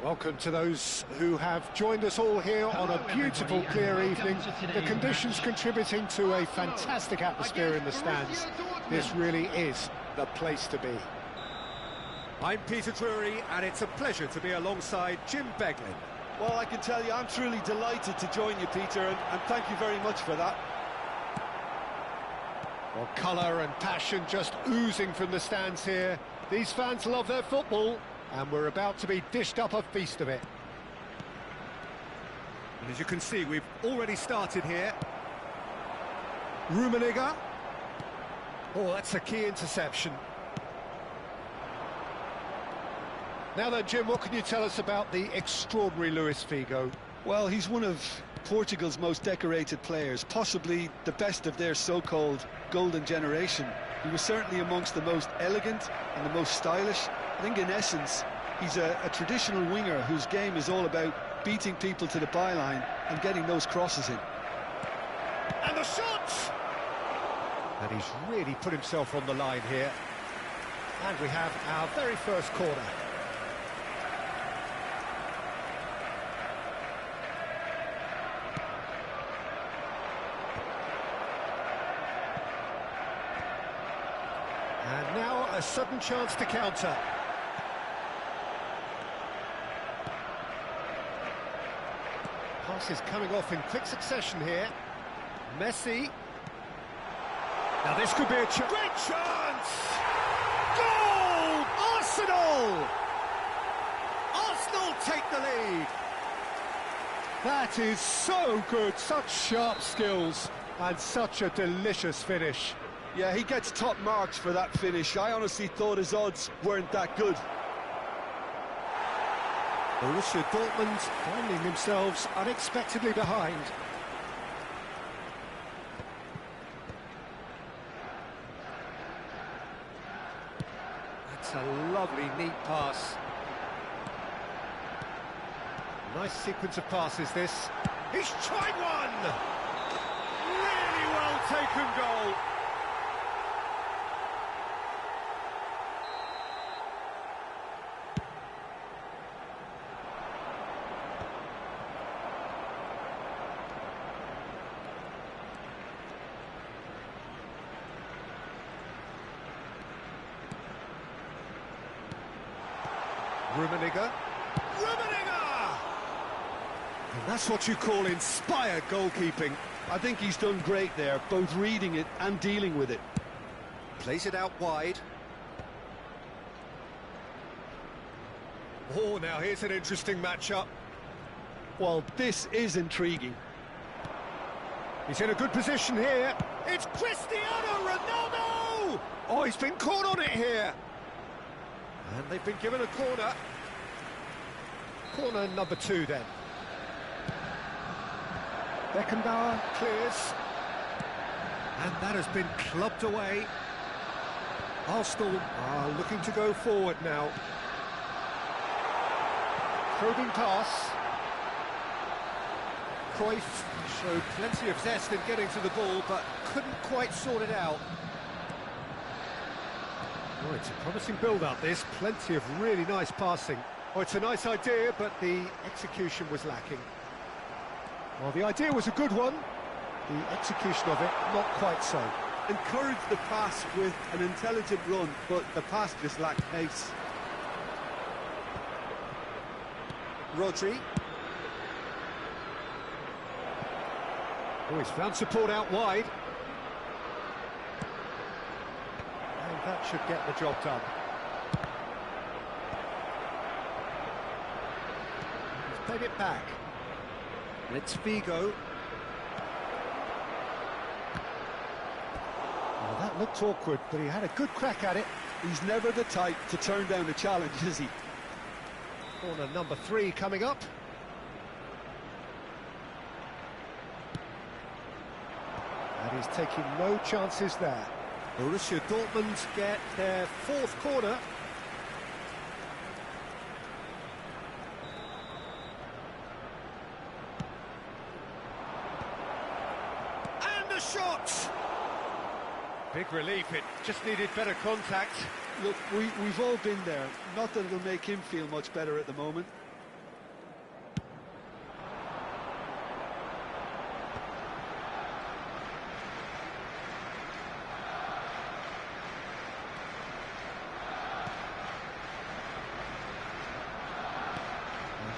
Welcome to those who have joined us all here on a beautiful, clear evening. The conditions contributing to a fantastic atmosphere in the stands. This really is the place to be. I'm Peter Drury, and it's a pleasure to be alongside Jim Beglin. Well, I can tell you, I'm truly delighted to join you, Peter, and thank you very much for that. Well, colour and passion just oozing from the stands here. These fans love their football, and we're about to be dished up a feast of it. And as you can see, we've already started here. Rummenigge. Oh, that's a key interception. Now then, Jim, what can you tell us about the extraordinary Luis Figo? Well, he's one of Portugal's most decorated players, possibly the best of their so-called golden generation. He was certainly amongst the most elegant and the most stylish. I think in essence, he's a traditional winger whose game is all about beating people to the byline and getting those crosses in. And the shot! And he's really put himself on the line here. And we have our very first corner. And now a sudden chance to counter. Passes coming off in quick succession here. Messi. Now this could be a great chance! Goal! Arsenal! Arsenal take the lead! That is so good, such sharp skills and such a delicious finish. Yeah, he gets top marks for that finish. I honestly thought his odds weren't that good. Borussia Dortmund finding themselves unexpectedly behind. That's a lovely, neat pass. Nice sequence of passes, this. He's tried one! Really well taken goal. Rummenigge. And that's what you call inspired goalkeeping. I think he's done great there, both reading it and dealing with it. Plays it out wide. Oh, now here's an interesting matchup. Well, this is intriguing. He's in a good position here. It's Cristiano Ronaldo! Oh, he's been caught on it here. And they've been given a corner. Corner number 2 then. Beckenbauer clears. And that has been clubbed away. Arsenal are looking to go forward now. Probing pass. Cruyff showed plenty of zest in getting to the ball, but couldn't quite sort it out. Oh, it's a promising build-up, this. Plenty of really nice passing. Oh, it's a nice idea, but the execution was lacking. Well, the idea was a good one. The execution of it, not quite so. Encourage the pass with an intelligent run, but the pass just lacked pace. Rodri. Oh, he's found support out wide. And that should get the job done. He's played it back. And it's Figo. Well, that looked awkward, but he had a good crack at it. He's never the type to turn down a challenge, is he? Corner number 3 coming up. And he's taking no chances there. Borussia Dortmund get their 4th corner. And a shot! Big relief, it just needed better contact. Look, we've all been there. Not that it'll make him feel much better at the moment.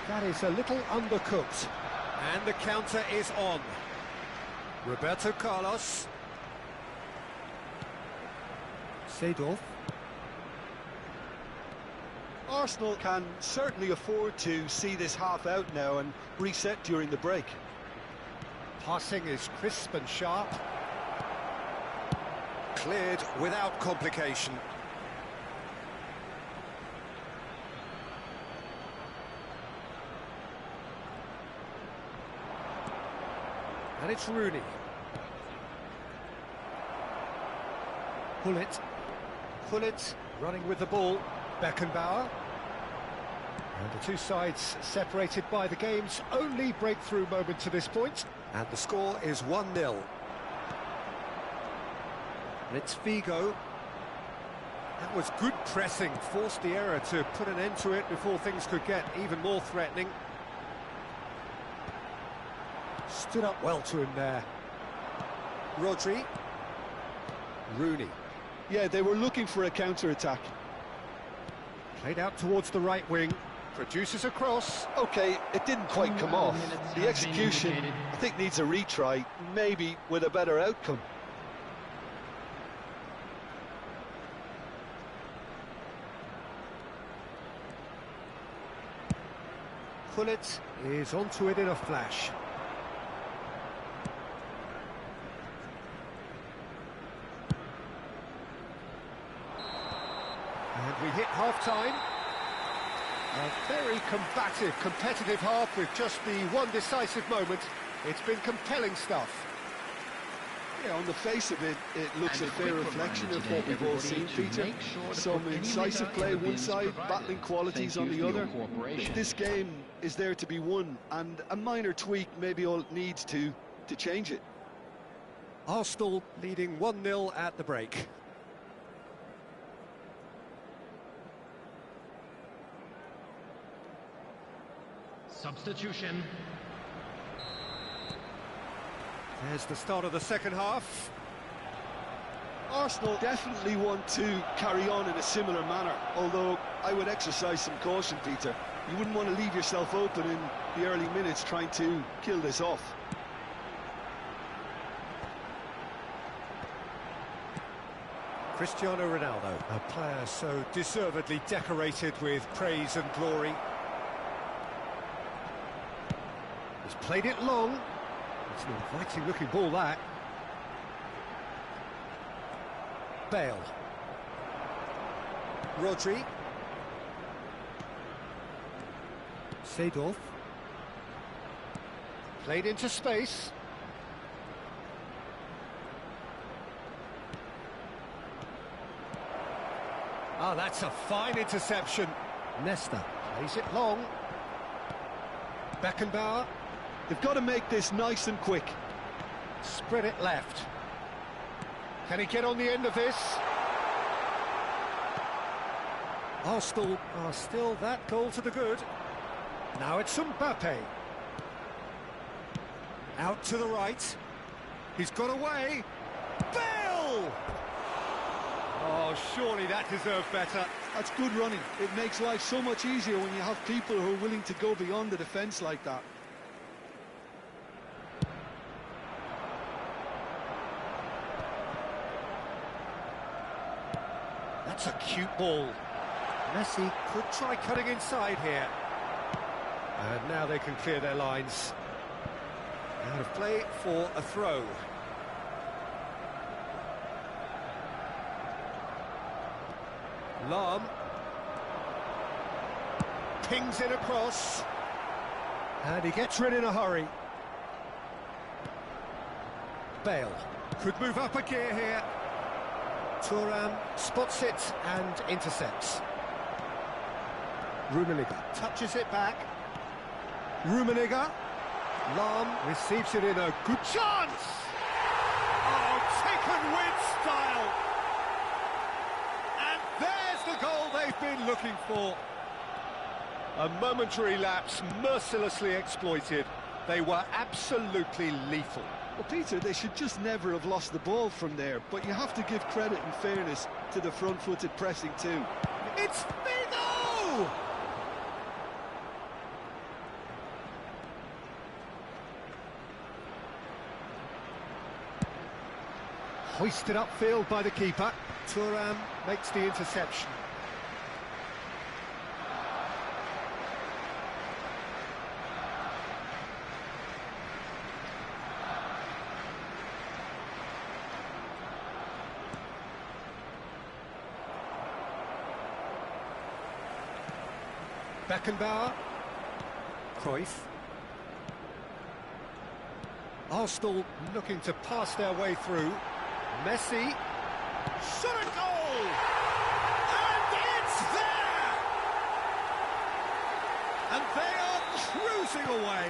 That is a little undercooked. And the counter is on. Roberto Carlos. Seedorf. Arsenal can certainly afford to see this half out now and reset during the break. Passing is crisp and sharp. Cleared without complication. And it's Rooney. Pullet running with the ball. Beckenbauer. And the two sides separated by the game's only breakthrough moment to this point. And the score is 1-0. And it's Figo. That was good pressing, forced the error to put an end to it before things could get even more threatening. Stood up well to him there. Rodri. Rooney. Yeah, they were looking for a counter-attack. Played out towards the right wing. Produces a cross. OK, it didn't quite come off. The execution, I think, needs a retry, maybe with a better outcome. Pullet is onto it in a flash. And we hit half-time. A very combative, competitive half with just the one decisive moment. It's been compelling stuff. Yeah, on the face of it, it looks a fair reflection of what we've all seen, Peter. Some incisive play one side, battling qualities on the other. This game is there to be won, and a minor tweak maybe all it needs to change it. Arsenal leading 1-0 at the break. Substitution. There's the start of the second half. Arsenal definitely want to carry on in a similar manner, although I would exercise some caution, Peter. You wouldn't want to leave yourself open in the early minutes trying to kill this off. Cristiano Ronaldo, a player so deservedly decorated with praise and glory. He's played it long. It's an inviting looking ball, that. Bale. Rodri. Seedorf. Played into space. Ah, that's a fine interception. Nesta plays it long. Beckenbauer. They've got to make this nice and quick. Spread it left. Can he get on the end of this? Arsenal are still that goal to the good. Now it's Mbappe. Out to the right. He's got away. Bale! Oh, surely that deserved better. That's good running. It makes life so much easier when you have people who are willing to go beyond the defence like that. That's a cute ball. Messi could try cutting inside here. And now they can clear their lines. Out of play for a throw. Lahm. Pings it across. And he gets rid in a hurry. Bale could move up a gear here. Thuram spots it and intercepts. Rummenigge touches it back. Rummenigge. Lahm receives it in a good chance. Oh, taken with style. And there's the goal they've been looking for. A momentary lapse mercilessly exploited. They were absolutely lethal. Well, Peter, they should just never have lost the ball from there, but you have to give credit and fairness to the front-footed pressing too. It's Figo! Hoisted upfield by the keeper. Thuram makes the interception. Beckenbauer. Cruyff. Arsenal looking to pass their way through. Messi. Shot a goal! And it's there! And they are cruising away.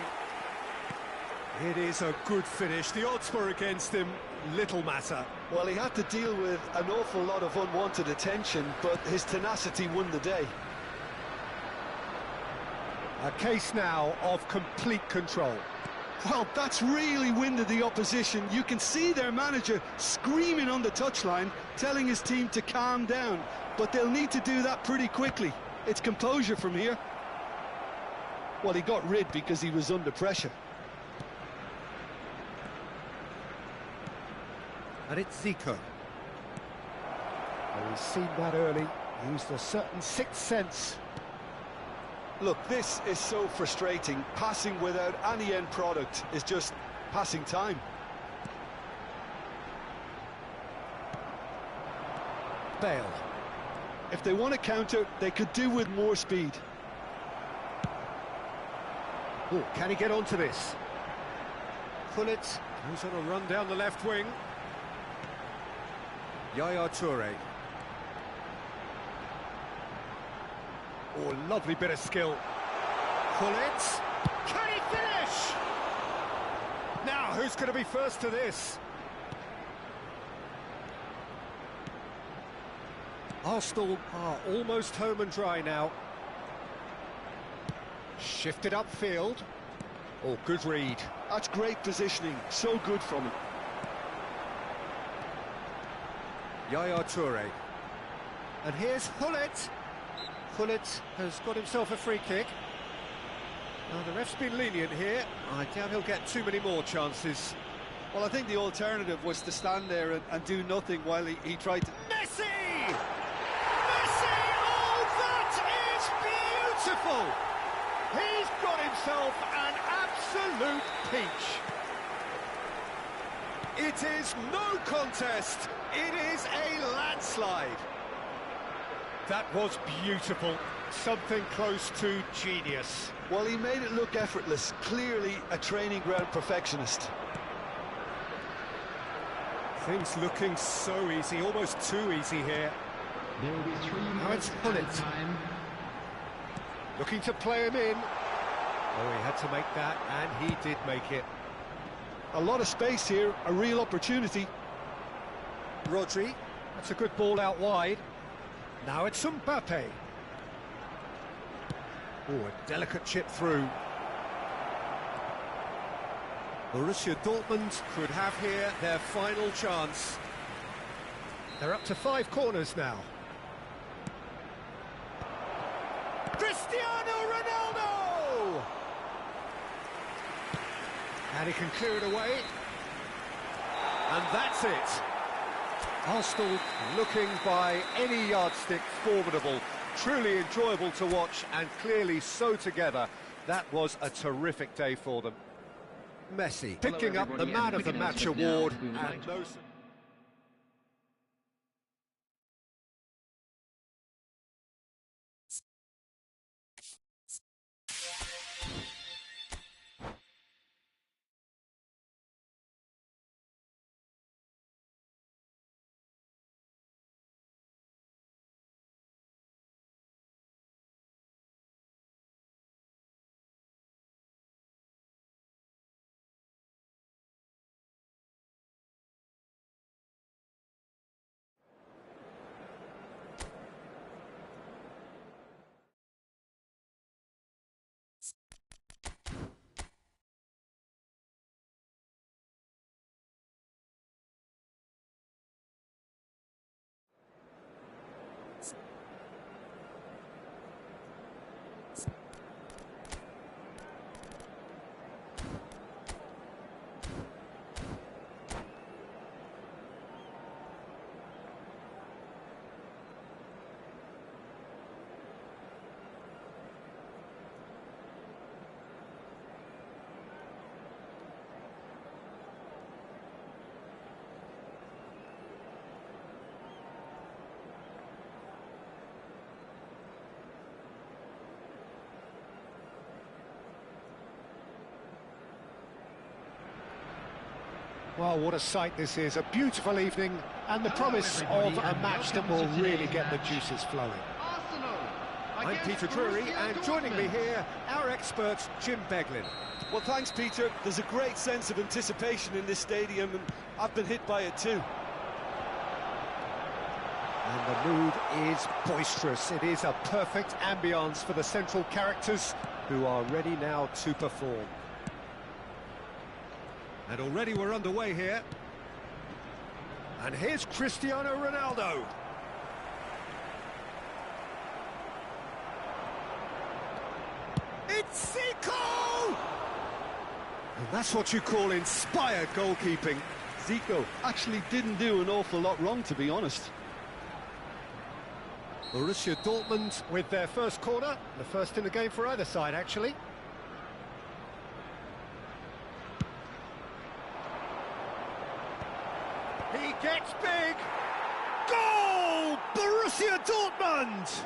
It is a good finish. The odds were against him. Little matter. Well, he had to deal with an awful lot of unwanted attention, but his tenacity won the day. A case now of complete control. Well, that's really winded the opposition. You can see their manager screaming on the touchline, telling his team to calm down. But they'll need to do that pretty quickly. It's composure from here. Well, he got rid because he was under pressure. And it's Zico. Well, he's seen that early. Used a certain sixth sense. Look, this is so frustrating. Passing without any end product is just passing time. Bale. If they want to counter, they could do with more speed. Oh, can he get onto this? Pullet goes on a run down the left wing. Yaya Toure. Oh, lovely bit of skill. Pullet. Can he finish? Now, who's going to be first to this? Arsenal are almost home and dry now. Shifted upfield. Oh, good read. That's great positioning. So good from him. Yaya Toure. And here's Pullet. Pullet has got himself a free kick. Now, the ref's been lenient here. I doubt he'll get too many more chances. Well, I think the alternative was to stand there and do nothing while he tried to... Messi! Messi! Oh, that is beautiful! He's got himself an absolute peach. It is no contest. It is a landslide. That was beautiful. Something close to genius. Well, he made it look effortless. Clearly a training ground perfectionist. Things looking so easy, almost too easy here. There will be 3 Now minutes it's Pullet. time. Looking to play him in. Oh, he had to make that, and he did make it. A lot of space here, a real opportunity. Rodri, that's a good ball out wide. Now it's Mbappe. Oh, a delicate chip through. Borussia Dortmund could have here their final chance. They're up to 5 corners now. Cristiano Ronaldo! And he can clear it away. And that's it. Arsenal looking by any yardstick formidable. Truly enjoyable to watch and clearly so together. That was a terrific day for them. Messi picking up the Man of the Match award and no... Well, what a sight this is. A beautiful evening and the promise of a match that will really get the juices flowing. I'm Peter Drury, and joining me here, our expert, Jim Beglin. Well, thanks, Peter. There's a great sense of anticipation in this stadium, and I've been hit by it too. And the mood is boisterous. It is a perfect ambience for the central characters who are ready now to perform. And already we're underway here. And here's Cristiano Ronaldo. It's Zico! And that's what you call inspired goalkeeping. Zico actually didn't do an awful lot wrong, to be honest. Borussia Dortmund with their first corner. The first in the game for either side, actually. He gets big. Goal! Borussia Dortmund!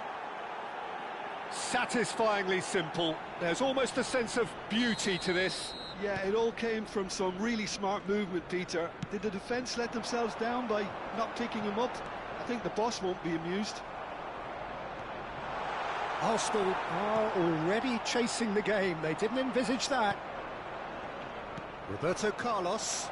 Satisfyingly simple. There's almost a sense of beauty to this. Yeah, it all came from some really smart movement, Peter. Did the defence let themselves down by not picking him up? I think the boss won't be amused. Arsenal are already chasing the game. They didn't envisage that. Roberto Carlos.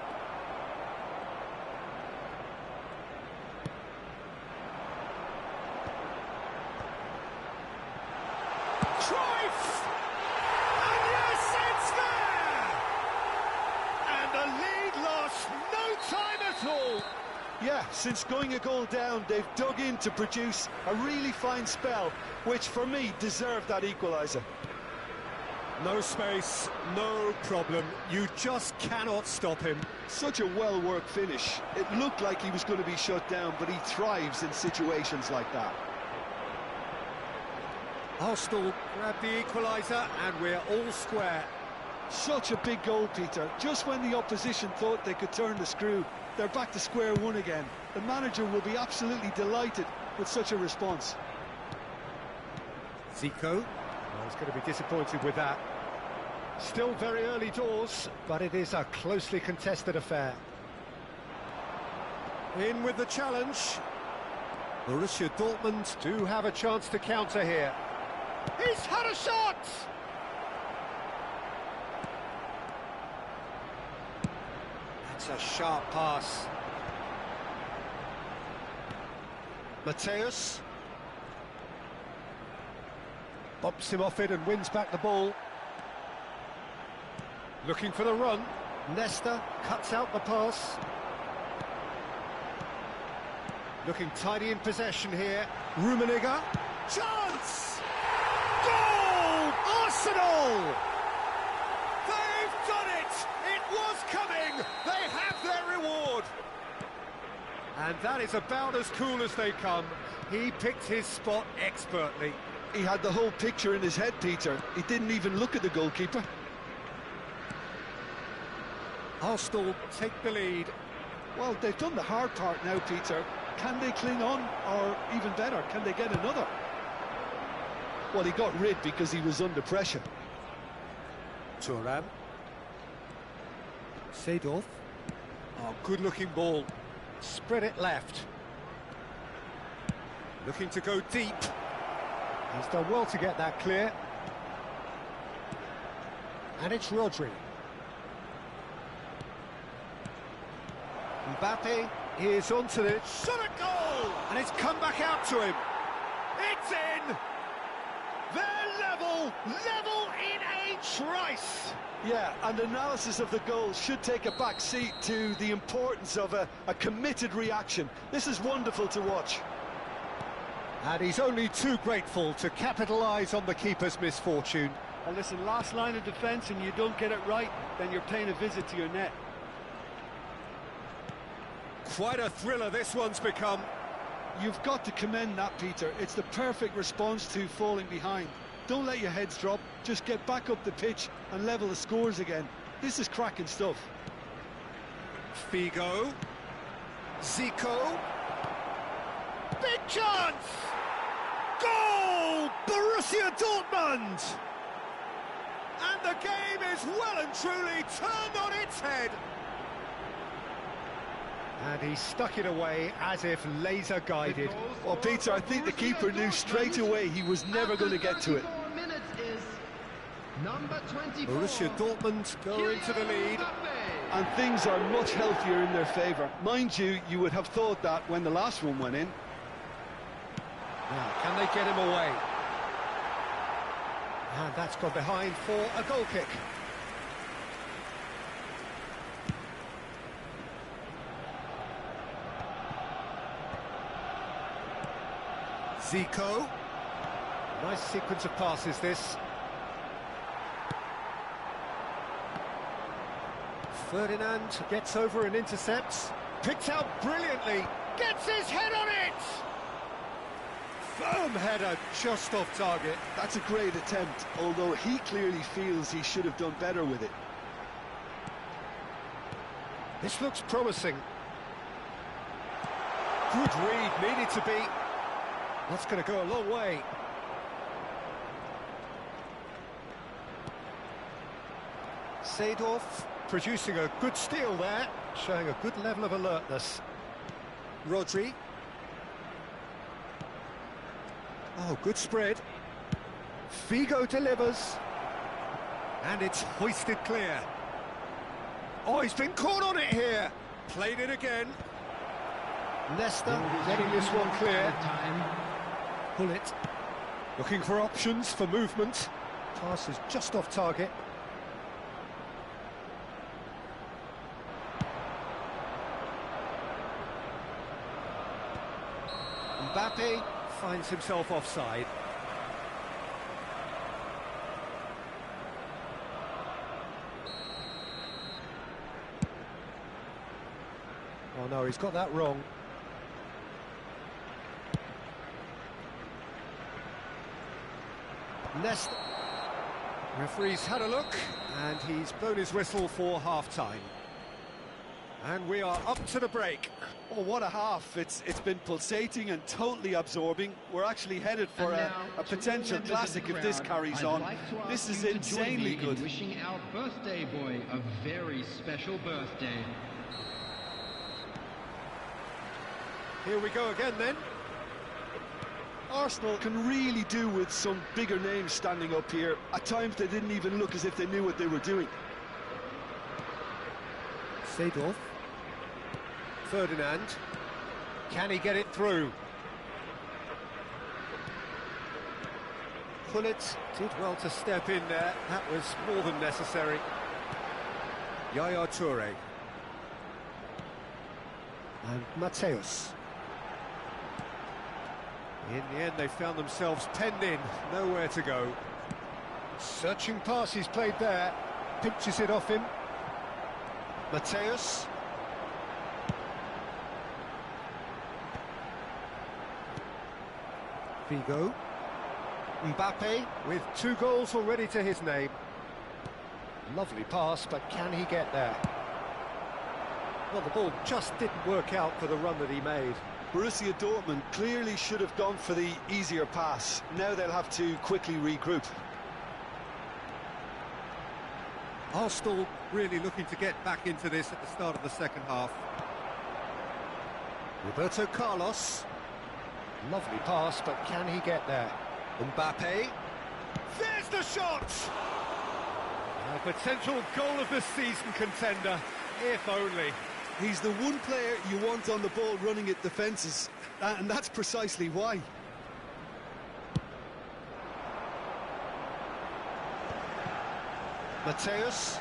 Cruyff! And yes, it's there! And the lead lost no time at all. Yeah, since going a goal down, they've dug in to produce a really fine spell, which for me deserved that equaliser. No space, no problem. You just cannot stop him. Such a well-worked finish. It looked like he was going to be shut down, but he thrives in situations like that. Arsenal grab the equaliser, and we're all square. Such a big goal, Peter. Just when the opposition thought they could turn the screw, they're back to square one again. The manager will be absolutely delighted with such a response. Zico. Well, he's going to be disappointed with that. Still very early doors, but it is a closely contested affair. In with the challenge. Borussia Dortmund do have a chance to counter here. He's had a shot! That's a sharp pass. Mateus. Bops him off it and wins back the ball. Looking for the run. Nesta cuts out the pass. Looking tidy in possession here. Rummenigge. Chance! Goal! Arsenal! They've done it! It was coming! They have their reward! And that is about as cool as they come. He picked his spot expertly. He had the whole picture in his head, Peter. He didn't even look at the goalkeeper. Arsenal take the lead. Well, they've done the hard part now, Peter. Can they cling on, or even better, can they get another? Well, he got rid because he was under pressure. Thuram. Seedorf. Oh, good-looking ball. Spread it left. Looking to go deep. He's done well to get that clear. And it's Rodri. Mbappe is onto it. Shot a goal! And it's come back out to him. It's in! They're level in a trice! Yeah, and analysis of the goal should take a back seat to the importance of a committed reaction. This is wonderful to watch. And he's only too grateful to capitalise on the keeper's misfortune. And listen, last line of defence and you don't get it right, then you're paying a visit to your net. Quite a thriller this one's become. You've got to commend that, Peter. It's the perfect response to falling behind. Don't let your heads drop, just get back up the pitch and level the scores again. This is cracking stuff. Figo. Zico. Big chance! Goal! Borussia Dortmund! And the game is well and truly turned on its head. And he stuck it away as if laser guided. Well, Peter, I think the keeper knew straight away he was never going to get to it. Borussia Dortmund go into the lead. And things are much healthier in their favour. Mind you, you would have thought that when the last one went in. Now, can they get him away? And that's gone behind for a goal kick. Zico. Nice sequence of passes, this. Ferdinand gets over and intercepts. Picked out brilliantly. Gets his head on it! Firm header, just off target. That's a great attempt, although he clearly feels he should have done better with it. This looks promising. Good read, needed to be. That's going to go a long way. Seedorf producing a good steal there, showing a good level of alertness. Rodri. Oh, good spread. Figo delivers. And it's hoisted clear. Oh, he's been caught on it here. Played it again. Nesta getting this one clear. Pull it. Looking for options for movement. Pass is just off target. Mbappe finds himself offside. no, he's got that wrong. Leicester. Referee's had a look, and he's blown his whistle for half-time. And we are up to the break. Oh, what a half. It's been pulsating and totally absorbing. We're actually headed for a potential classic if this carries on. This is insanely good. Wishing our birthday boy a very special birthday. Here we go again then. Arsenal can really do with some bigger names standing up here. At times they didn't even look as if they knew what they were doing. Seedorf. Ferdinand. Can he get it through? Pullet did well to step in there. That was more than necessary. Yaya Toure. And Mateus. In the end, they found themselves penned in, nowhere to go. Searching pass he's played there, pinches it off him. Mateus. Figo. Mbappe with 2 goals already to his name. Lovely pass, but can he get there? Well, the ball just didn't work out for the run that he made. Borussia Dortmund clearly should have gone for the easier pass. Now they'll have to quickly regroup. Arsenal really looking to get back into this at the start of the second half. Roberto Carlos. Lovely pass, but can he get there? Mbappe. There's the shot! A potential goal of the season contender, if only. He's the one player you want on the ball running at defences, and that's precisely why. Mateus.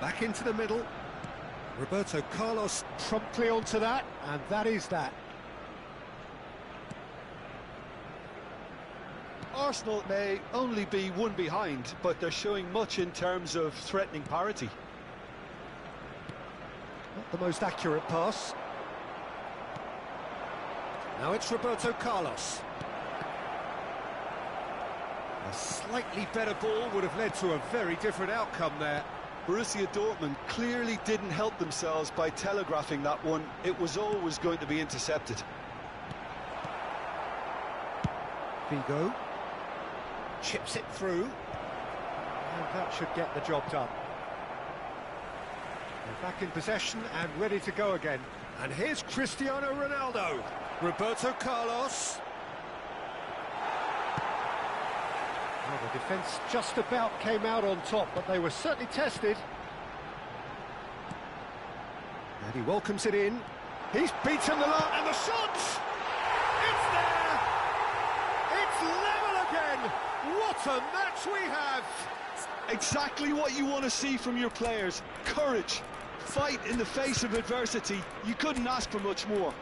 Back into the middle. Roberto Carlos promptly onto that, and that is that. Arsenal may only be one behind, but they're showing much in terms of threatening parity. Not the most accurate pass. Now it's Roberto Carlos. A slightly better ball would have led to a very different outcome there. Borussia Dortmund clearly didn't help themselves by telegraphing that one. It was always going to be intercepted. Figo. Chips it through. And that should get the job done. They're back in possession and ready to go again. And here's Cristiano Ronaldo. Roberto Carlos. Well, the defence just about came out on top, but they were certainly tested. And he welcomes it in. He's beaten the lot, and the shot! It's there! It's level again! What a match we have! Exactly what you want to see from your players. Courage, fight in the face of adversity. You couldn't ask for much more.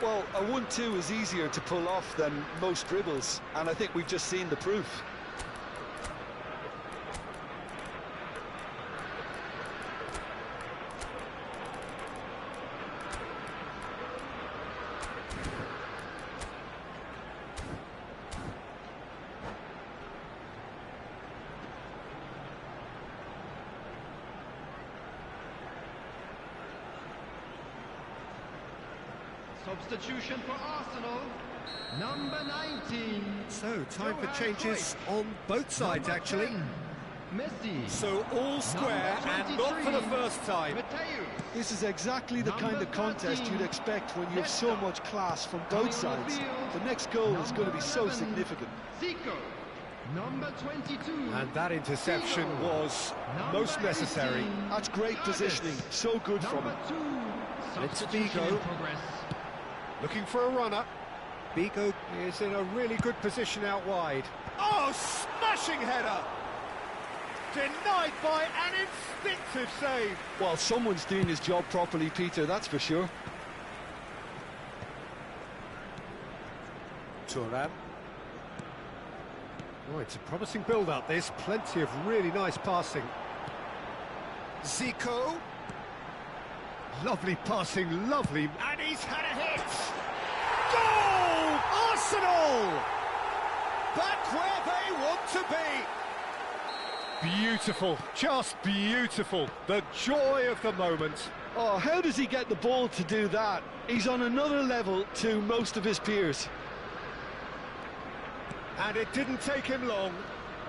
Well, a 1-2 is easier to pull off than most dribbles, and I think we've just seen the proof. Substitution for Arsenal, number 19. So, time for changes on both sides, actually. Messi. So, all square, and not for the first time. Mateus. This is exactly the kind of contest you'd expect when you have so much class from both sides. The next goal is going to be so significant. Zico, number 22. And that interception was most necessary. That's great positioning, so good from him. It's Substitution Figo. in progress. Looking for a runner. Figo is in a really good position out wide. Oh, smashing header! Denied by an instinctive save. Well, someone's doing his job properly, Peter, that's for sure. Thuram. Oh, it's a promising build-up, this. Plenty of really nice passing. Zico. Lovely passing, lovely. And he's had a hit! Goal! Arsenal! Back where they want to be. Beautiful, just beautiful. The joy of the moment. Oh, how does he get the ball to do that? He's on another level to most of his peers. And it didn't take him long.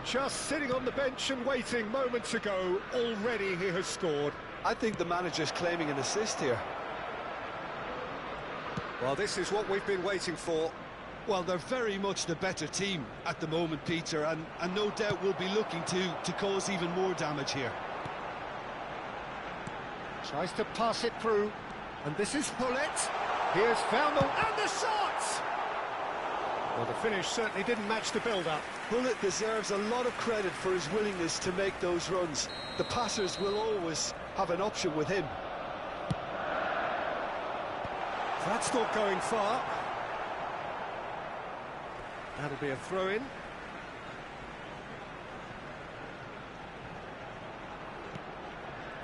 Just sitting on the bench and waiting moments ago, already he has scored. I think the manager's claiming an assist here. Well, this is what we've been waiting for. Well, they're very much the better team at the moment, Peter, and no doubt will be looking to cause even more damage here. Tries to pass it through, and this is Hullet. He has found the... and the shot! Well, the finish certainly didn't match the build-up. Hullet deserves a lot of credit for his willingness to make those runs. The passers will always have an option with him. That's not going far. That'll be a throw-in.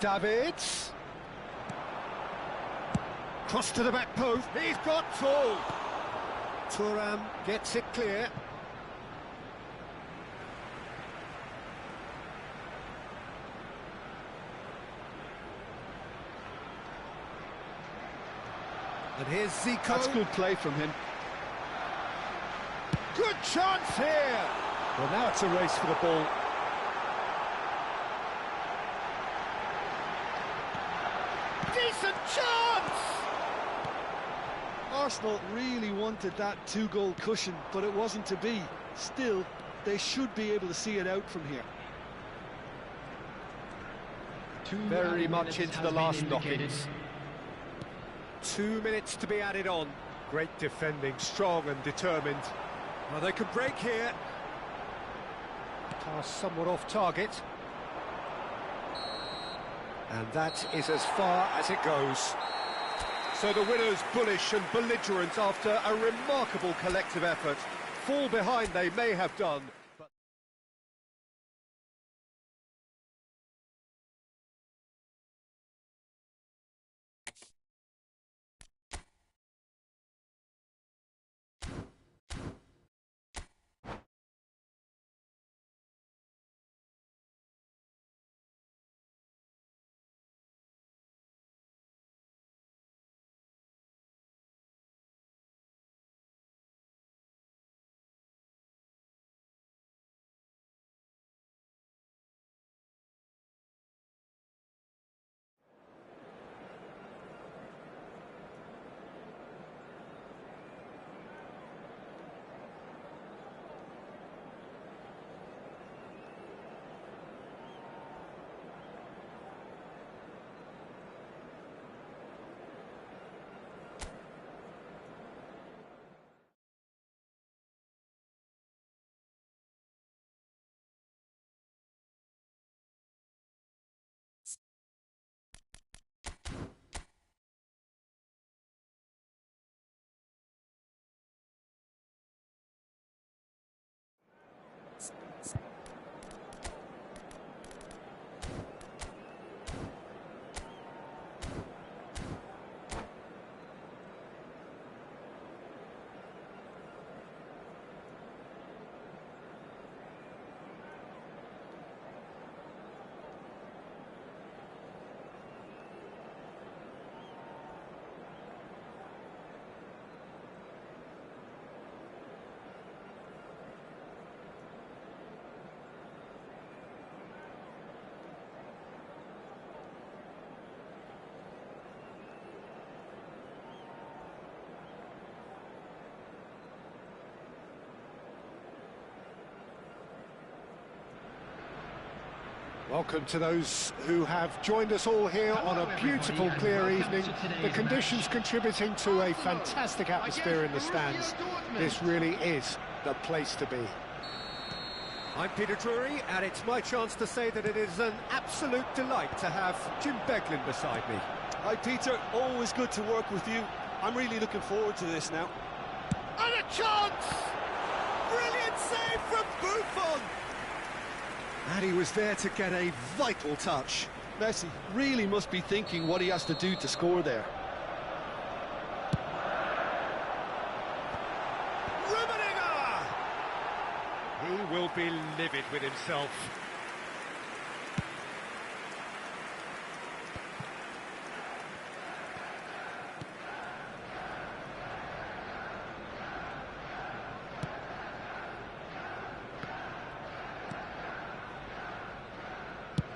Davids. Cross to the back post. He's got full. Thuram gets it clear. And here's Zico. That's good play from him. Good chance here. Well, now it's a race for the ball. Decent chance! Arsenal really wanted that two-goal cushion, but it wasn't to be. Still, they should be able to see it out from here. Very much into the last knockings. 2 minutes to be added on. Great defending, strong and determined. Well, they could break here. Pass somewhat off target. And that is as far as it goes. So the winners bullish and belligerent after a remarkable collective effort. Fall behind they may have done. Welcome to those who have joined us all here on a beautiful, clear evening. The conditions contributing to a fantastic atmosphere in the stands. This really is the place to be. I'm Peter Drury, and it's my chance to say that it is an absolute delight to have Jim Beglin beside me. Hi, Peter. Always good to work with you. I'm really looking forward to this now. And a chance! Brilliant Save from Buffon! And he was there to get a vital touch. Messi really must be thinking what he has to do to score there. He will be livid with himself.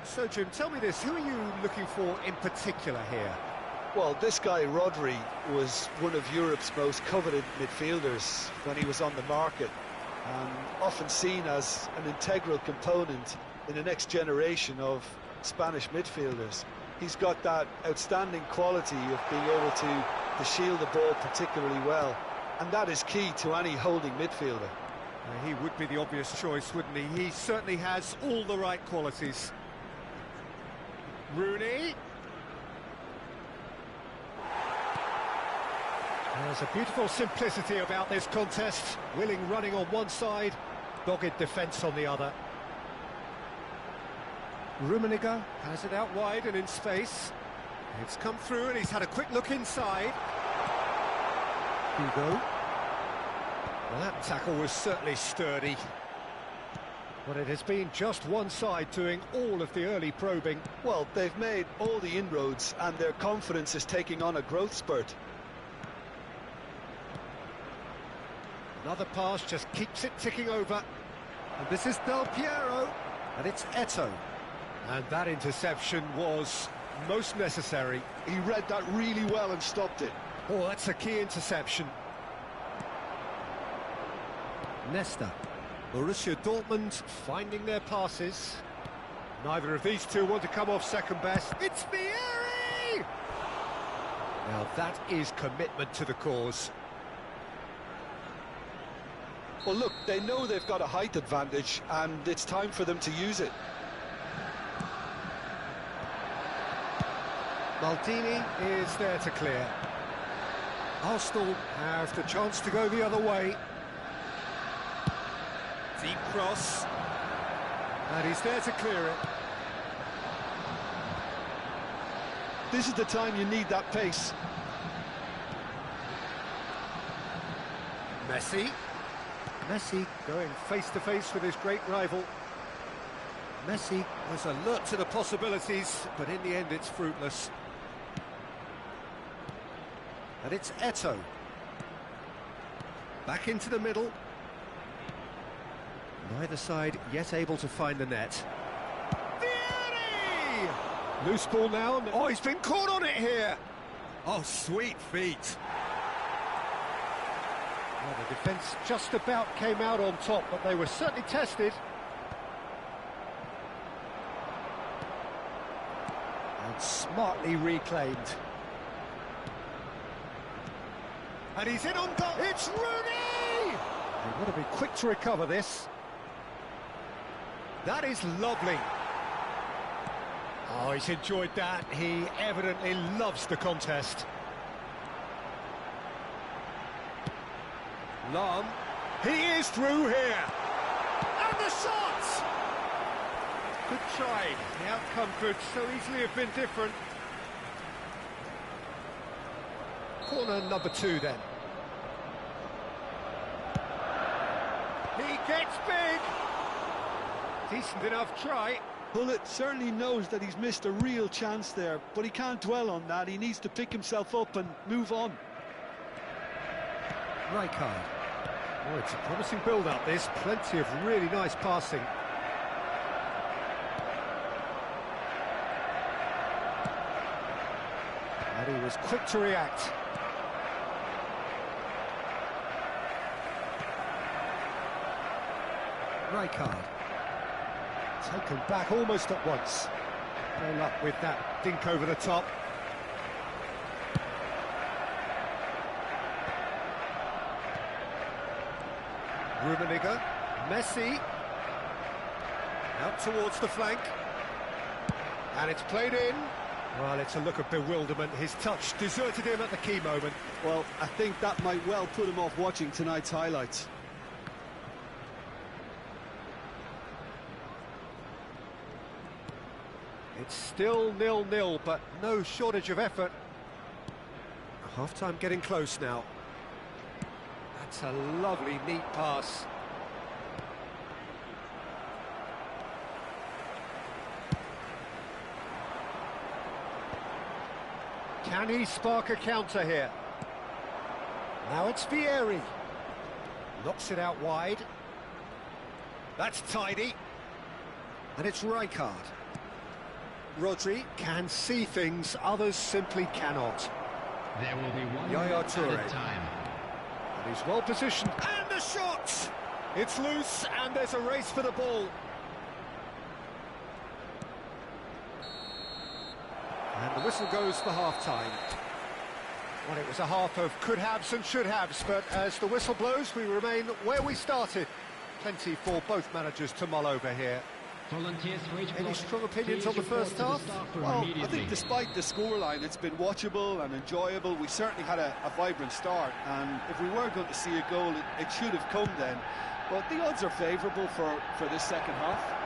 So, Jim, tell me this, who are you looking for in particular here? Well, this guy, Rodri, was one of Europe's most coveted midfielders when he was on the market, and often seen as an integral component in the next generation of Spanish midfielders. He's got that outstanding quality of being able to shield the ball particularly well, and that is key to any holding midfielder. He would be the obvious choice, wouldn't he? He certainly has all the right qualities. Rooney. There's a beautiful simplicity about this contest. Willing running on one side, dogged defence on the other. Rummenigge has it out wide and in space. It's come through and he's had a quick look inside. Hugo. Well, that tackle was certainly sturdy. But it has been just one side doing all of the early probing. Well, they've made all the inroads and their confidence is taking on a growth spurt. Another pass just keeps it ticking over. And this is Del Piero. And it's Eto'o. And that interception was most necessary. He read that really well and stopped it. Oh, that's a key interception. Nesta. Borussia Dortmund finding their passes. Neither of these two want to come off second best. It's Vieri! Now that is commitment to the cause. Well, look, they know they've got a height advantage, and it's time for them to use it. Maldini is there to clear. Arsenal have the chance to go the other way. Deep cross. And he's there to clear it. This is the time you need that pace. Messi. Messi going face-to-face with his great rival. Messi was alert to the possibilities, but in the end it's fruitless. And it's Eto'o. Back into the middle. Neither side yet able to find the net. Vieri! Loose ball now. Oh, he's been caught on it here. Oh, sweet feet. Well, the defence just about came out on top, but they were certainly tested. And smartly reclaimed. And he's in on goal. It's Rooney! They've got to be quick to recover this. That is lovely. Oh, he's enjoyed that. He evidently loves the contest. Lahm. He is through here. And the shot! Good try. The outcome could so easily have been different. Corner number 2 then. He gets big. Decent enough try. Hullet certainly knows that he's missed a real chance there, but he can't dwell on that. He needs to pick himself up and move on. Rijkaard. Oh, it's a promising build-up, this. Plenty of really nice passing. And he was quick to react. Rijkaard. Taken back almost at once. No luck with that dink over the top. Rummenigge. Messi. Out towards the flank. And it's played in. Well, it's a look of bewilderment. His touch deserted him at the key moment. Well, I think that might well put him off watching tonight's highlights. It's still 0-0, but no shortage of effort. Half-time getting close now. That's a lovely, neat pass. Can he spark a counter here? Now it's Vieri. Knocks it out wide. That's tidy. And it's Rijkaard. Rodri can see things others simply cannot. There will be one Yaya Toure. at a time. And he's well positioned. And the shot! It's loose and there's a race for the ball. And the whistle goes for half-time. Well, it was a half of could-haves and should-haves, but as the whistle blows, we remain where we started. Plenty for both managers to mull over here. Volunteers for each Any block. strong opinions Please on the report first to the half? staff room Well, I immediately. think despite the scoreline, it's been watchable and enjoyable. We certainly had a vibrant start, and if we were going to see a goal, it should have come then. But the odds are favourable for this second half.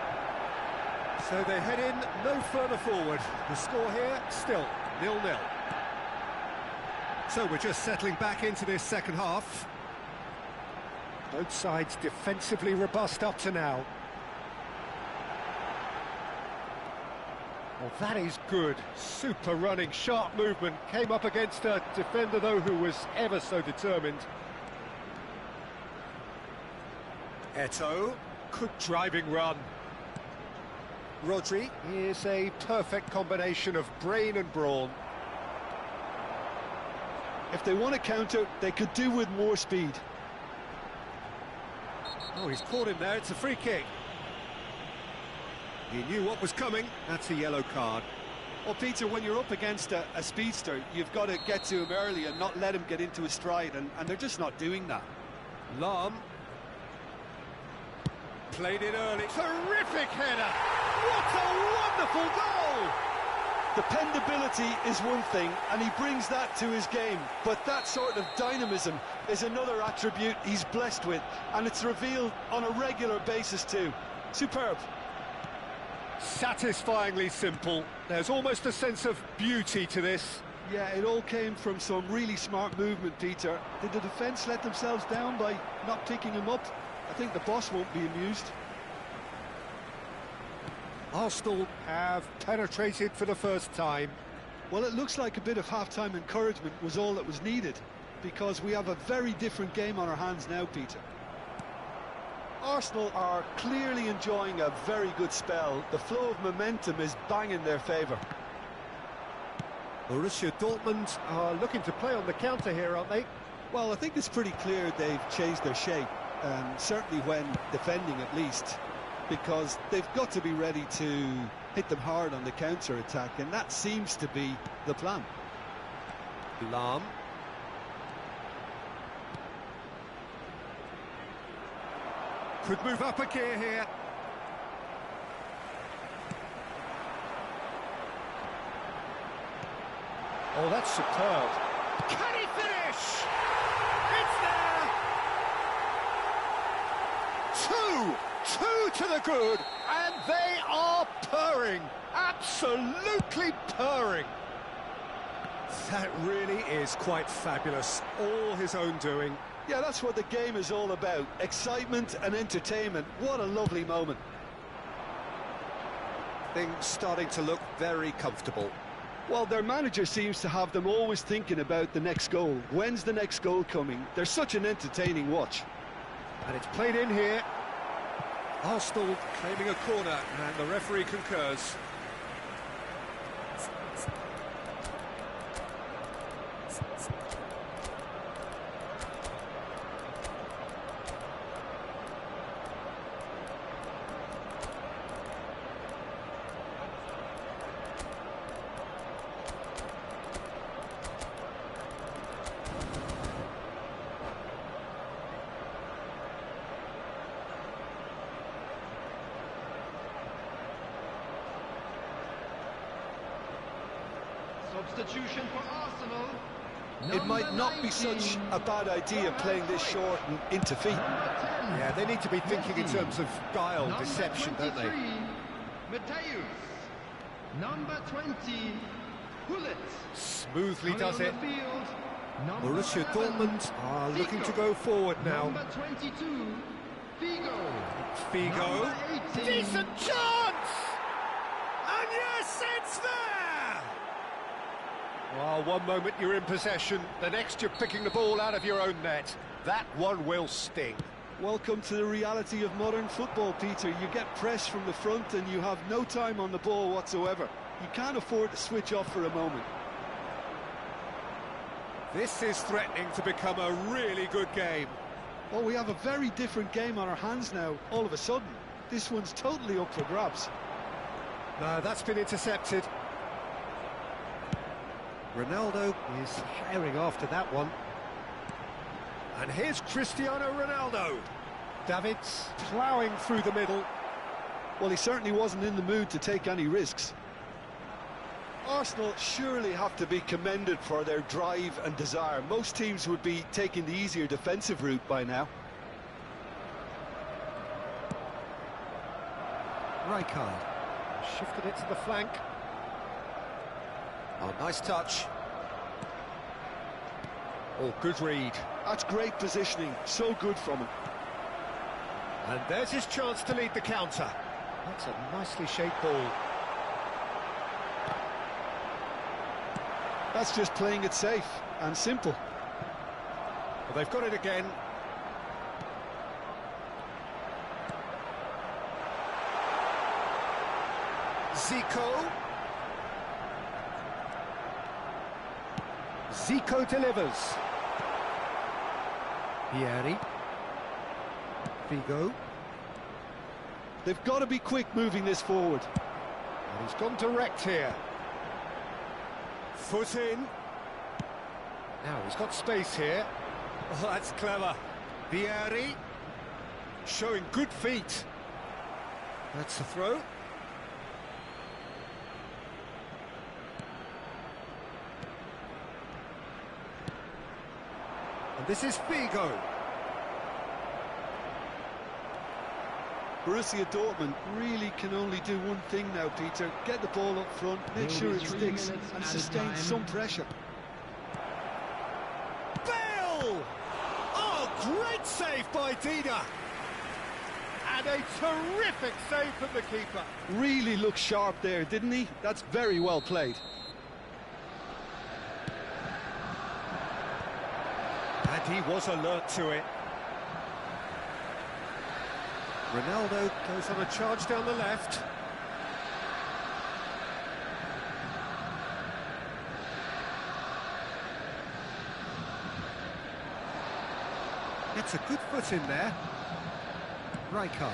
So they head in no further forward. The score here, still 0-0. So we're just settling back into this second half. Both sides defensively robust up to now. Well, that is good. Super running, sharp movement. Came up against a defender, though, who was ever so determined. Eto'o, good driving run. Rodri is a perfect combination of brain and brawn. If they want to counter, they could do with more speed. Oh, he's caught him there. It's a free kick. He knew what was coming. That's a yellow card. Well, Peter, when you're up against a speedster, you've got to get to him early and not let him get into a stride, and they're just not doing that. Lahm. Played it early. Terrific header! What a wonderful goal! Dependability is one thing, and he brings that to his game, but that sort of dynamism is another attribute he's blessed with, and it's revealed on a regular basis too. Superb. Satisfyingly simple. There's almost a sense of beauty to this. Yeah, it all came from some really smart movement, Peter. Did the defence let themselves down by not picking him up? I think the boss won't be amused. Arsenal have penetrated for the first time. Well, it looks like a bit of half-time encouragement was all that was needed, because we have a very different game on our hands now, Peter. Arsenal are clearly enjoying a very good spell. The flow of momentum is bang in their favour. Borussia Dortmund are looking to play on the counter here, aren't they? Well, I think it's pretty clear they've changed their shape, certainly when defending at least, because they've got to be ready to hit them hard on the counter-attack, and that seems to be the plan. Lahm. Could move up a gear here. Oh, that's superb. Can he finish? It's there! Two to the good, and they are purring. Absolutely purring. That really is quite fabulous. All his own doing. Yeah, that's what the game is all about. Excitement and entertainment. What a lovely moment. Things starting to look very comfortable. Well, their manager seems to have them always thinking about the next goal. When's the next goal coming? They're such an entertaining watch. And it's played in here. Arsenal claiming a corner, and the referee concurs. Substitution for Arsenal. It might not be such a bad idea playing this short and into feet. Yeah, they need to be thinking in terms of guile, deception, don't they? Mateus. Number 20, Bullet. Smoothly Coming does on it. the field, number Borussia 11, Dortmund are looking to Figo. go forward now. Number 22, Figo. Figo. Number 18, Decent chance! And yes, it's there! Well, one moment you're in possession, the next you're picking the ball out of your own net. That one will sting. Welcome to the reality of modern football, Peter. You get pressed from the front and you have no time on the ball whatsoever. You can't afford to switch off for a moment. This is threatening to become a really good game. Oh, we have a very different game on our hands now, all of a sudden. This one's totally up for grabs. No, that's been intercepted. Ronaldo is firing after that one. And here's Cristiano Ronaldo. Davids ploughing through the middle. Well, he certainly wasn't in the mood to take any risks. Arsenal surely have to be commended for their drive and desire. Most teams would be taking the easier defensive route by now. Rijkaard shifted it to the flank. Oh, nice touch. Oh, good read. That's great positioning, so good from him. And there's his chance to lead the counter. That's a nicely shaped ball. That's just playing it safe and simple. Well, they've got it again. Zico. Zico delivers. Pieri. Figo. They've got to be quick moving this forward. And he's gone direct here. Foot in. Now he's got space here. Oh, that's clever. Pieri. Showing good feet. That's the throw. And this is Figo. Borussia Dortmund really can only do one thing now, Peter. Get the ball up front, make sure it sticks and sustain some pressure. Bale! Oh, great save by Dida! And a terrific save from the keeper. Really looked sharp there, didn't he? That's very well played. And he was alert to it. Ronaldo goes on a charge down the left. Gets a good foot in there. Rijkaard.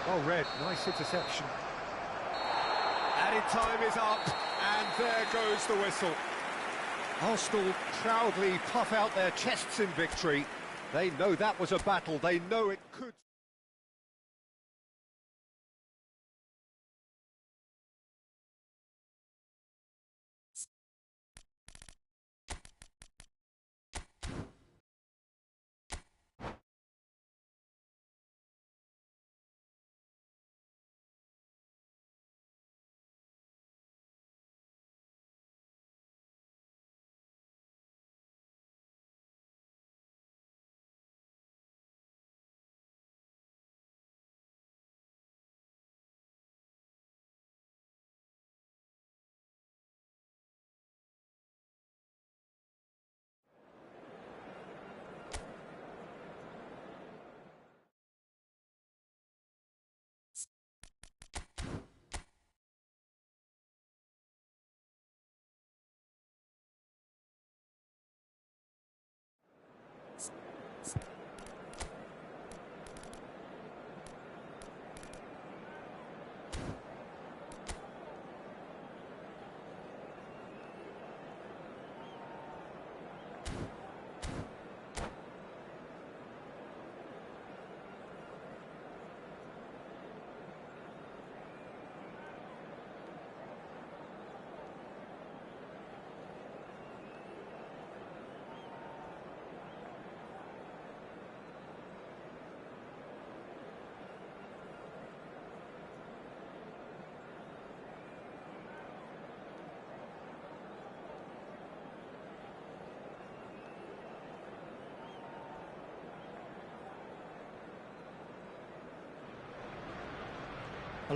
Well read, nice interception. Added time is up, and there goes the whistle. Arsenal proudly puff out their chests in victory. They know that was a battle, they know it could...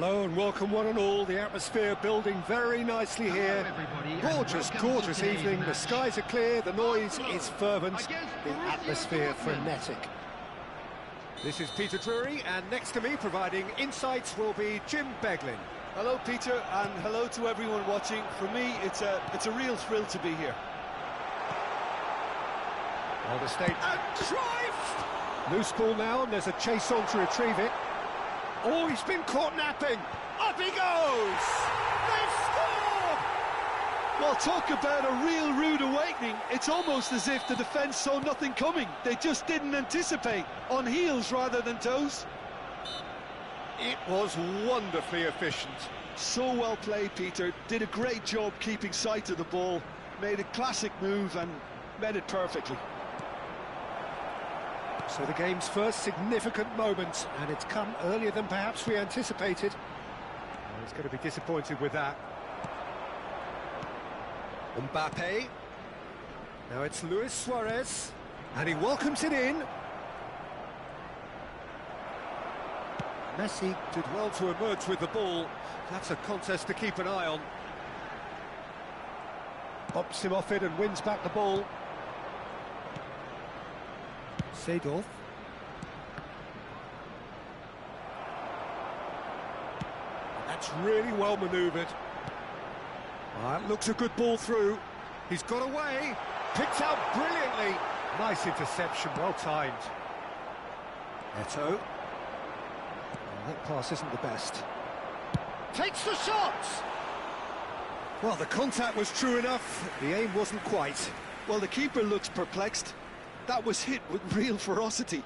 Hello and welcome one and all. The atmosphere building very nicely here. Gorgeous evening. The skies are clear, the noise is fervent, the atmosphere frenetic. This is Peter Drury, and next to me providing insights will be Jim Beglin. Hello, Peter, and hello to everyone watching. For me, it's a real thrill to be here. On the stage, and Cruyff! Loose ball now, and there's a chase on to retrieve it. Oh, he's been caught napping. Up he goes! They've scored! Well, talk about a real rude awakening. It's almost as if the defence saw nothing coming. They just didn't anticipate. On heels rather than toes. It was wonderfully efficient. So well played, Peter. Did a great job keeping sight of the ball. Made a classic move and met it perfectly. So the game's first significant moment, and it's come earlier than perhaps we anticipated. Well, he's going to be disappointed with that. Mbappe. Now it's Luis Suarez, and he welcomes it in. Messi did well to emerge with the ball. That's a contest to keep an eye on. Bops him off it and wins back the ball. Seedorf. That's really well manoeuvred. That looks a good ball through. He's got away. Picked out brilliantly. Nice interception, well timed. Eto'o. Oh, that pass isn't the best. Takes the shot! Well, the contact was true enough. The aim wasn't quite. Well, the keeper looks perplexed. That was hit with real ferocity.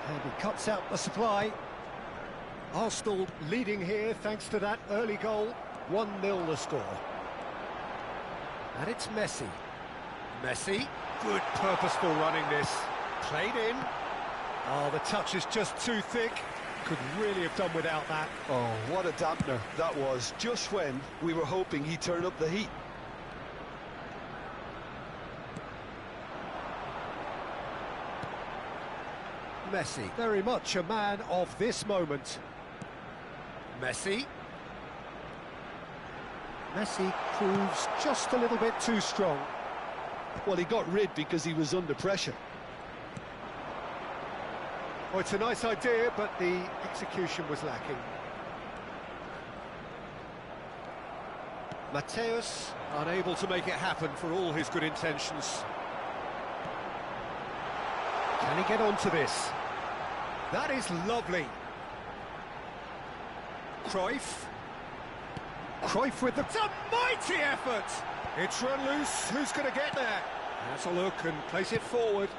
And he cuts out the supply. Arsenal leading here thanks to that early goal. 1-0 the score. And it's Messi. Messi, good purposeful running this. Played in. Oh, the touch is just too thick. Could really have done without that. Oh, what a dampener that was, just when we were hoping he'd turn up the heat. Messi, very much a man of this moment. Messi. Messi proves just a little bit too strong. Well, he got rid because he was under pressure. Oh, it's a nice idea, but the execution was lacking. Mateus unable to make it happen for all his good intentions. Can he get onto this? That is lovely. Cruyff. Cruyff with the... It's a mighty effort! It's run loose. Who's going to get there? That's a look and place it forward.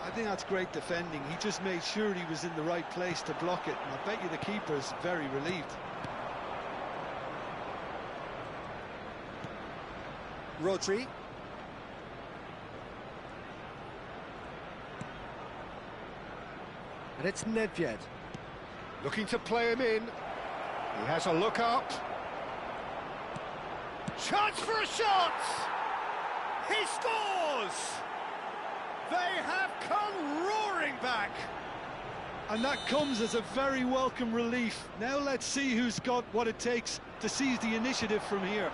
I think that's great defending. He just made sure he was in the right place to block it. And I bet you the keeper's very relieved. Rodri. And it's Nedved. Looking to play him in. He has a look up. Chance for a shot! He scores! They have come roaring back. And that comes as a very welcome relief. Now let's see who's got what it takes to seize the initiative from here.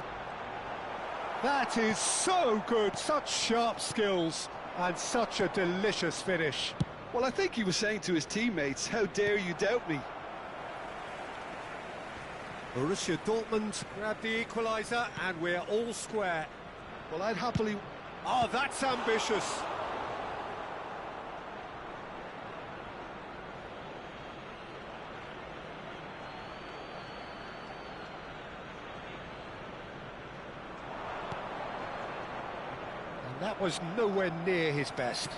That is so good, such sharp skills, and such a delicious finish. Well, I think he was saying to his teammates, how dare you doubt me? Borussia Dortmund grab the equaliser, and we're all square. Well, I'd happily... Oh, that's ambitious. And that was nowhere near his best.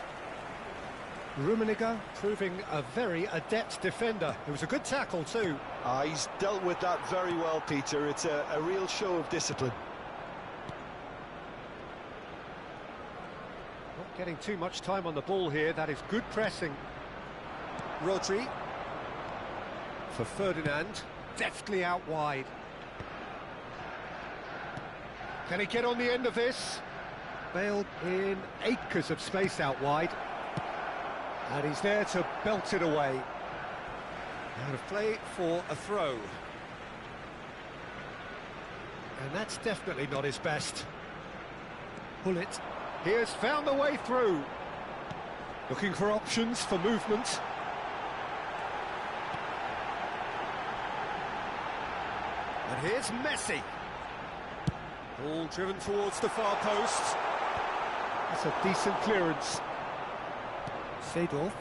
Rummenigge proving a very adept defender. It was a good tackle too. He's dealt with that very well, Peter. It's a real show of discipline. Not getting too much time on the ball here. That is good pressing. Rodri. For Ferdinand. Deftly out wide. Can he get on the end of this? Bale in acres of space out wide. And he's there to belt it away. Out of play for a throw. And that's definitely not his best. Pull it. He has found the way through. Looking for options for movement. And here's Messi. Ball driven towards the far post. That's a decent clearance. Seedorf.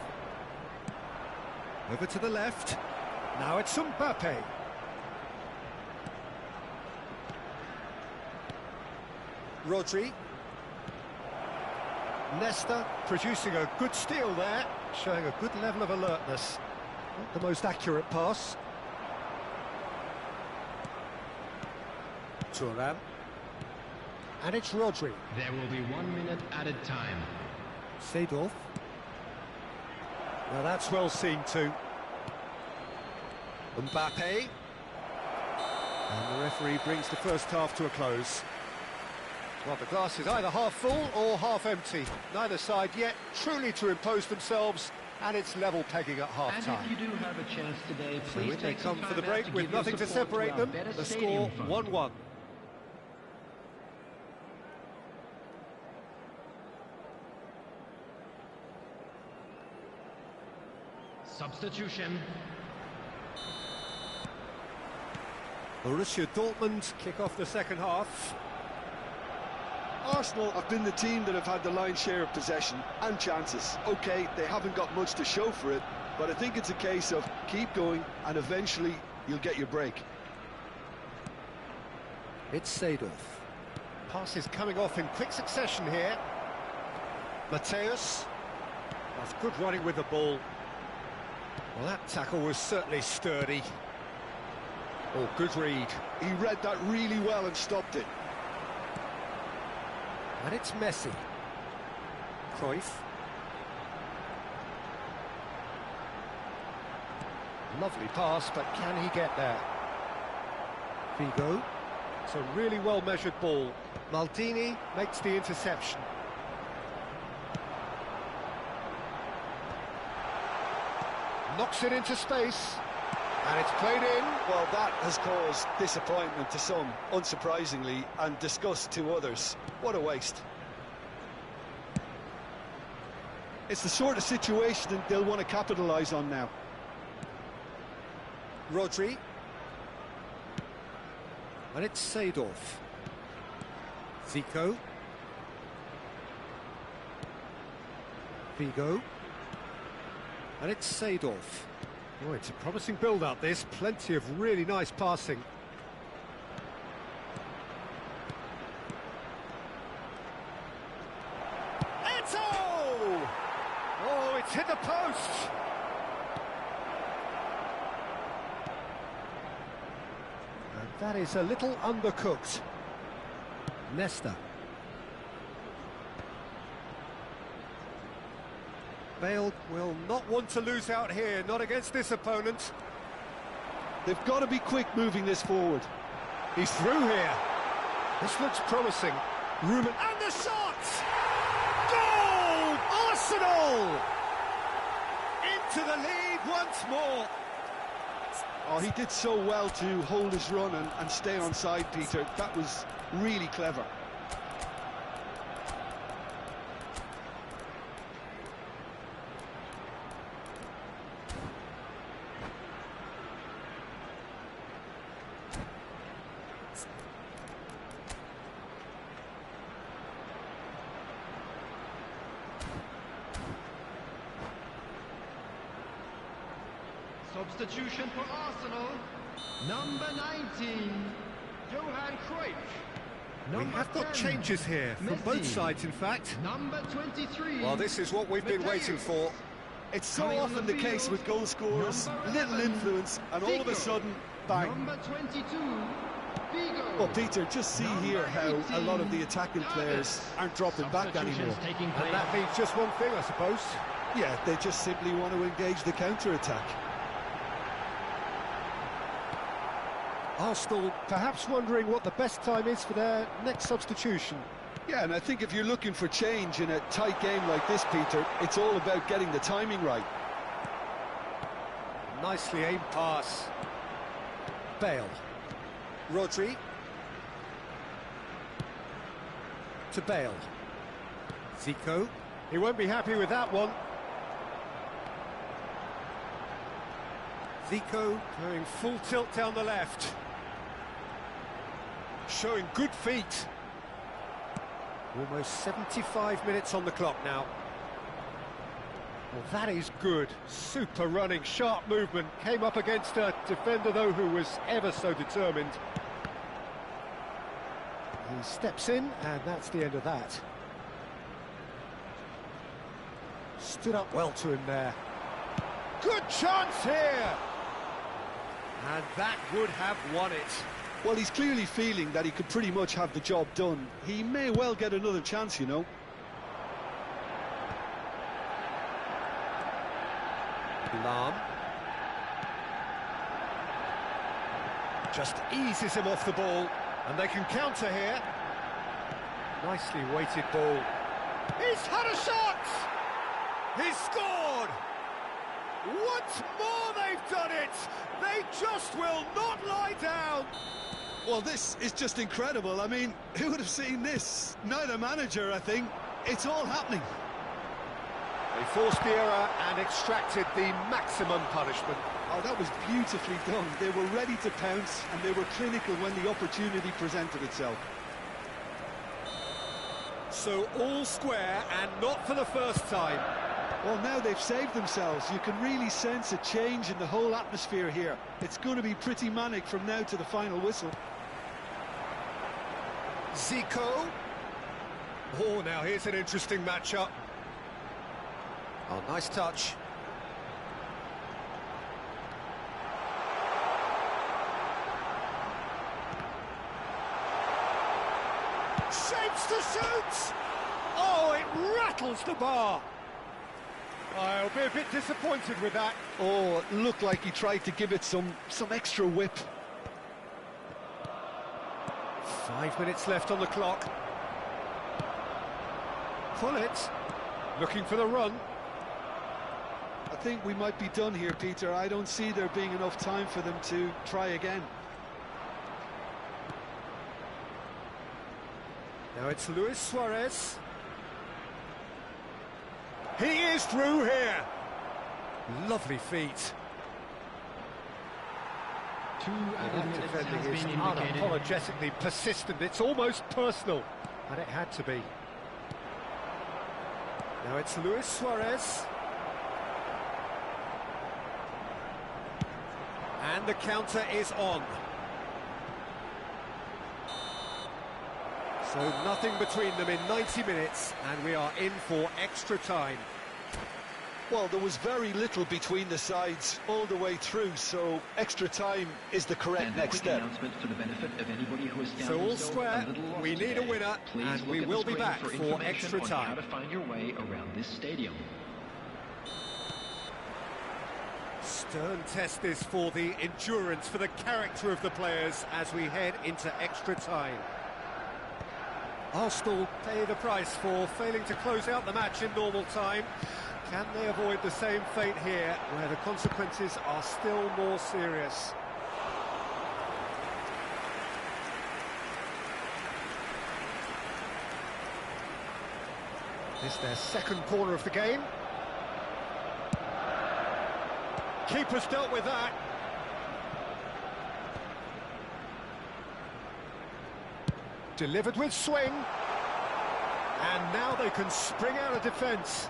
Over to the left. Now it's Mbappe. Rodri. Nesta producing a good steal there, showing a good level of alertness. Not the most accurate pass. Thuram. And it's Rodri. There will be 1 minute added time. Seedorf. Now that's well seen too. Mbappe. And the referee brings the first half to a close. Well, the glass is either half full or half empty. Neither side yet truly to impose themselves, and it's level pegging at half-time. And if you do have a chance today, So please in they take come some for the time out break to with give your nothing to support separate our them. better The stadium score fund. 1-1. Substitution. Borussia Dortmund kick off the second half. Arsenal have been the team that have had the lion's share of possession and chances. OK, they haven't got much to show for it, but I think it's a case of keep going and eventually you'll get your break. It's Seedorf. Passes coming off in quick succession here. Mateus. That's good running with the ball. Well, that tackle was certainly sturdy. Oh, good read. He read that really well and stopped it. And it's Messi. Cruyff. Lovely pass, but can he get there? Figo. It's a really well-measured ball. Maldini makes the interception. Knocks it into space. And it's played in. Well, that has caused disappointment to some, unsurprisingly, and disgust to others. What a waste. It's the sort of situation that they'll want to capitalise on now. Rodri. And it's Seedorf. Zico. Figo. And it's Seedorf. Oh, it's a promising build-up, this. Plenty of really nice passing. Eto! Oh, it's hit the post! And that is a little undercooked. Nesta. Bale will not want to lose out here, not against this opponent. They've got to be quick moving this forward. He's through here. This looks promising. Ruben and the shot! Goal! Arsenal! Into the lead once more. Oh, he did so well to hold his run and stay on side, Peter. That was really clever. Substitution for Arsenal. Number 19, Johan Cruyff. We have got 10, changes here, from Messi. both sides in fact. Number 23. Well, this is what we've been Mateus. waiting for. It's so Coming on often the the case field, with goal scorers, number little 11, influence, and all of a Figo. sudden, bang. Number 22, Figo. Well, Peter, just see Number here how a lot of the 18, attacking players aren't dropping back Substitutions anymore. taking place. And that means just one thing, I suppose. Yeah, they just simply want to engage the counter-attack. Arsenal perhaps wondering what the best time is for their next substitution. Yeah, and I think if you're looking for change in a tight game like this, Peter, it's all about getting the timing right. Nicely aimed pass. Bale. Rodri. To Bale. Zico. He won't be happy with that one. Zico going full tilt down the left. Showing good feet. Almost 75 minutes on the clock now. Well, that is good. Super running, sharp movement. Came up against a defender, though, who was ever so determined. He steps in, and that's the end of that. Stood up well to him there. Good chance here! And that would have won it. Well, he's clearly feeling that he could pretty much have the job done. He may well get another chance, you know. Lam. Just eases him off the ball, and they can counter here. Nicely weighted ball. He's had a shot! He's scored! Once more they've done it! They just will not lie down! Well, this is just incredible. I mean, who would have seen this? Neither manager, I think. It's all happening. They forced the error and extracted the maximum punishment. Oh, that was beautifully done. They were ready to pounce, and they were clinical when the opportunity presented itself. So all square, and not for the first time. Well, now they've saved themselves. You can really sense a change in the whole atmosphere here. It's going to be pretty manic from now to the final whistle. Zico. Oh, now here's an interesting matchup. Oh, nice touch. Shapes to shoot! Oh, it rattles the bar. I'll be a bit disappointed with that. Oh, it looked like he tried to give it some extra whip. 5 minutes left on the clock. Pull it. Looking for the run. I think we might be done here, Peter. I don't see there being enough time for them to try again. Now it's Luis Suarez. He is through here. Lovely feet. That defending is unapologetically persistent. It's almost personal, and it had to be. Now it's Luis Suarez. And the counter is on. So nothing between them in 90 minutes, and we are in for extra time. Well, there was very little between the sides all the way through, so extra time is the correct next step. For the benefit of anybody who is down So all square, we need a winner, and we will be back for extra time. How to find your way around this stadium. Stern test this for the endurance, for the character of the players as we head into extra time. Arsenal pay the price for failing to close out the match in normal time. Can they avoid the same fate here, where the consequences are still more serious? This is their second corner of the game. Keeper's dealt with that. Delivered with swing. And now they can spring out of defence.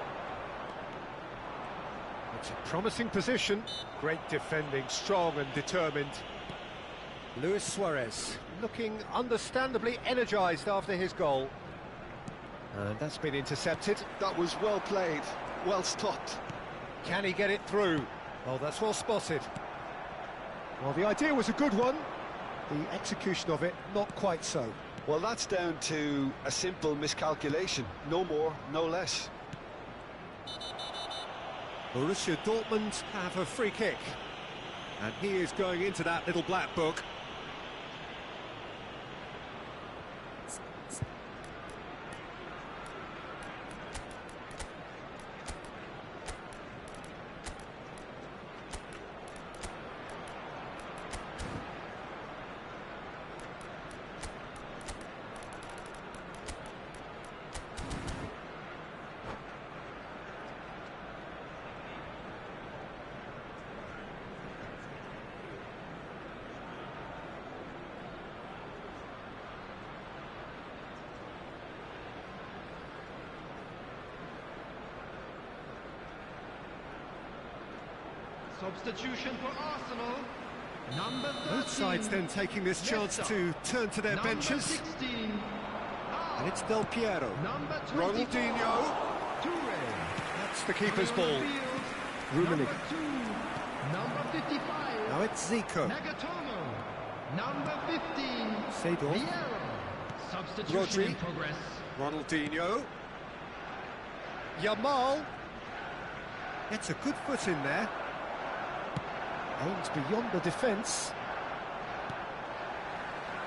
It's a promising position. Great defending, strong and determined. Luis Suarez looking understandably energised after his goal. And that's been intercepted. That was well played, well stopped. Can he get it through? Oh, that's well spotted. Well, the idea was a good one. The execution of it, not quite so. Well, that's down to a simple miscalculation. No more, no less. Borussia Dortmund have a free kick. And he is going into that little black book. Substitution for Arsenal. Number 13. Both sides then taking this chance to turn to their benches. 16. And it's Del Piero. Number 24. Ronaldinho. Toure. That's the keeper's ball. Number 2. Number 55. Now it's Zico. Nagatomo. Number 15. Seedorf. Vieira. Substitution Rodri. in progress. Ronaldinho. Yamal. Gets a good foot in there. Aims beyond the defence.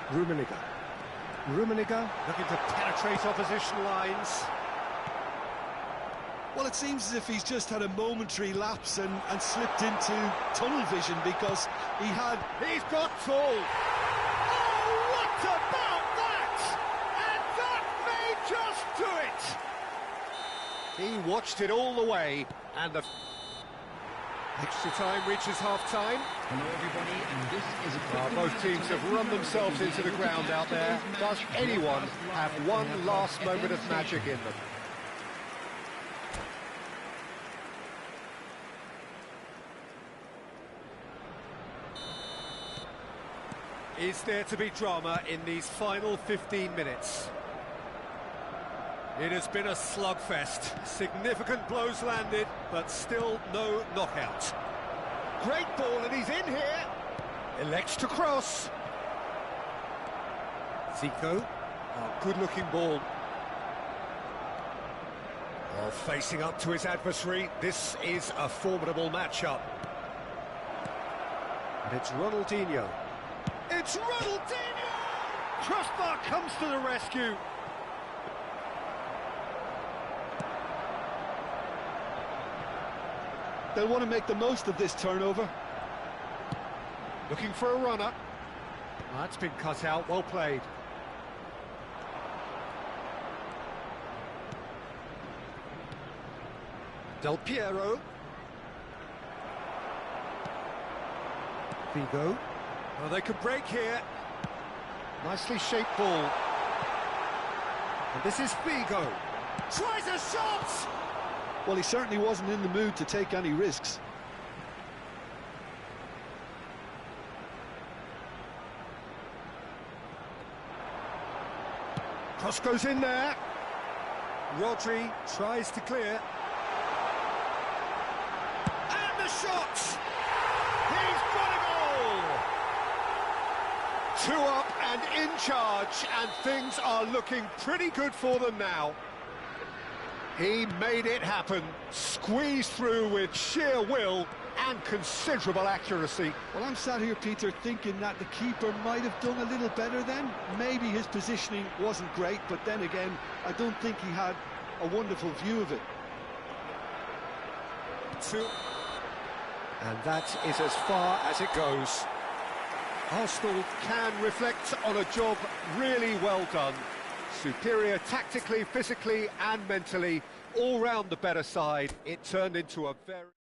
Rummenigge. Rummenigge looking to penetrate opposition lines. Well, it seems as if he's just had a momentary lapse and slipped into tunnel vision because He's got tall. Oh, what about that? And that may just do it. He watched it all the way, and the extra time reaches half-time. Hello, everybody, and this is a Both teams have run themselves into the ground out there. Does anyone have one last moment of magic in them? Is there to be drama in these final 15 minutes? It has been a slugfest. Significant blows landed, but still no knockout. Great ball, and he's in here. Elects to cross. Zico. Oh, good-looking ball. Oh, facing up to his adversary. This is a formidable matchup. And it's Ronaldinho. It's Ronaldinho! Crossbar comes to the rescue. they'll want to make the most of this turnover. Looking for a runner. Oh, that's been cut out, well played. Del Piero. Figo. Well, they could break here. Nicely shaped ball. And this is Figo. Tries a shot! Well, he certainly wasn't in the mood to take any risks. Cross goes in there. Rodri tries to clear. And the shot! He's got a goal! 2 up and in charge, and things are looking pretty good for them now. He made it happen, squeezed through with sheer will and considerable accuracy. Well, I'm sat here, Peter, thinking that the keeper might have done a little better then. Maybe his positioning wasn't great, but then again, I don't think he had a wonderful view of it. 2. And that is as far as it goes. Arsenal can reflect on a job really well done. Superior tactically, physically and mentally, all round the better side. It turned into a very...